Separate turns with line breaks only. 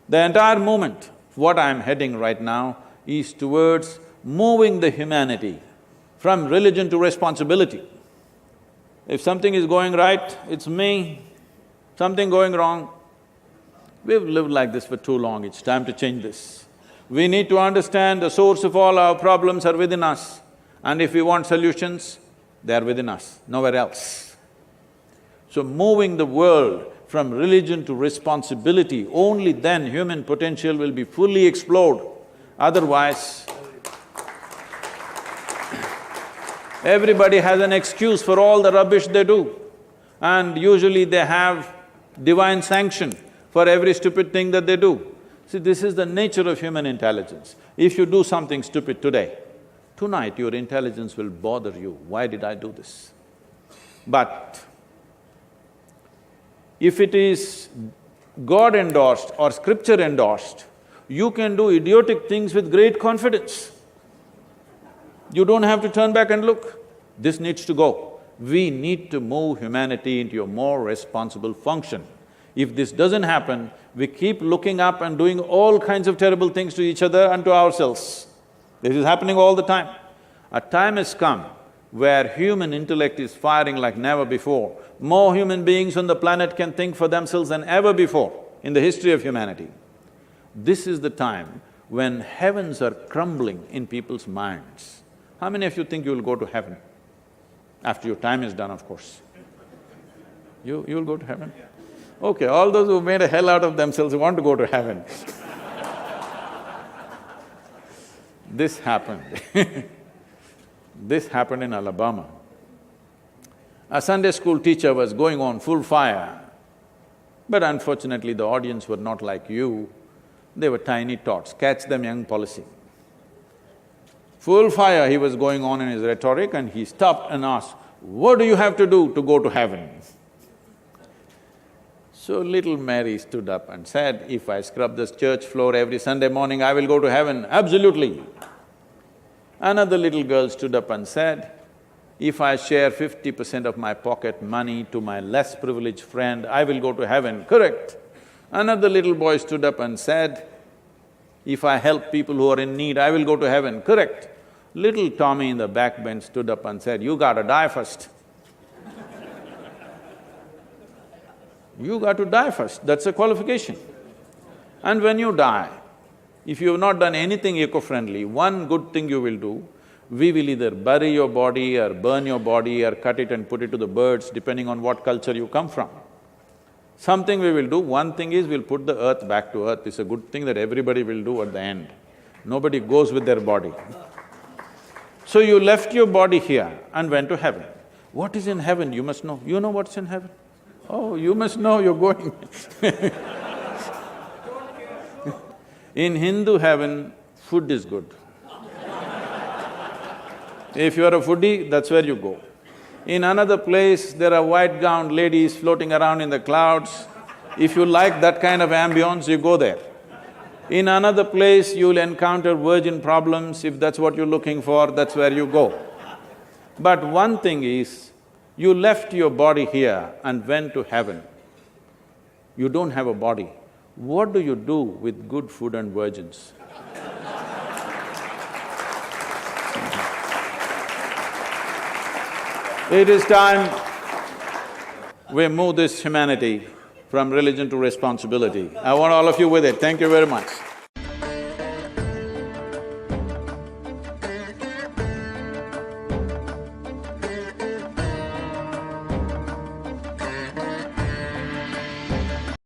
The entire movement, what I'm heading right now, is towards moving the humanity from religion to responsibility. If something is going right, it's me, something going wrong. We've lived like this for too long, it's time to change this. We need to understand the source of all our problems are within us, and if we want solutions, they are within us, nowhere else. So moving the world from religion to responsibility, only then human potential will be fully explored. Otherwise, everybody has an excuse for all the rubbish they do, and usually they have divine sanction for every stupid thing that they do. See, this is the nature of human intelligence. If you do something stupid today, tonight your intelligence will bother you, why did I do this? But if it is God-endorsed or scripture-endorsed, you can do idiotic things with great confidence. You don't have to turn back and look. This needs to go. We need to move humanity into a more responsible function. If this doesn't happen, we keep looking up and doing all kinds of terrible things to each other and to ourselves. This is happening all the time. A time has come where human intellect is firing like never before. More human beings on the planet can think for themselves than ever before in the history of humanity. This is the time when heavens are crumbling in people's minds. How many of you think you will go to heaven? After your time is done, of course. You'll go to heaven? Okay, all those who made a hell out of themselves want to go to heaven. This happened This happened in Alabama. A Sunday school teacher was going on full fire, but unfortunately the audience were not like you, they were tiny tots, catch them young policy. Full fire he was going on in his rhetoric, and he stopped and asked, "What do you have to do to go to heaven?" So little Mary stood up and said, "If I scrub this church floor every Sunday morning, I will go to heaven, absolutely." Another little girl stood up and said, "If I share 50% of my pocket money to my less privileged friend, I will go to heaven, correct?" Another little boy stood up and said, "If I help people who are in need, I will go to heaven, correct?" Little Tommy in the back bench stood up and said, "You gotta die first." You got to die first, that's a qualification. And when you die, if you have not done anything eco-friendly, one good thing you will do, we will either bury your body or burn your body or cut it and put it to the birds, depending on what culture you come from. Something we will do, one thing is we'll put the earth back to earth. It's a good thing that everybody will do at the end. Nobody goes with their body. So you left your body here and went to heaven. What is in heaven, you must know. You know what's in heaven? Oh, you must know, you're going In Hindu heaven, food is good. If you're a foodie, that's where you go. In another place, there are white-gowned ladies floating around in the clouds. If you like that kind of ambience, you go there. In another place, you'll encounter virgin problems. If that's what you're looking for, that's where you go. But one thing is, you left your body here and went to heaven. You don't have a body. What do you do with good food and virgins? It is time we move this humanity from religion to responsibility. I want all of you with it. Thank you very much.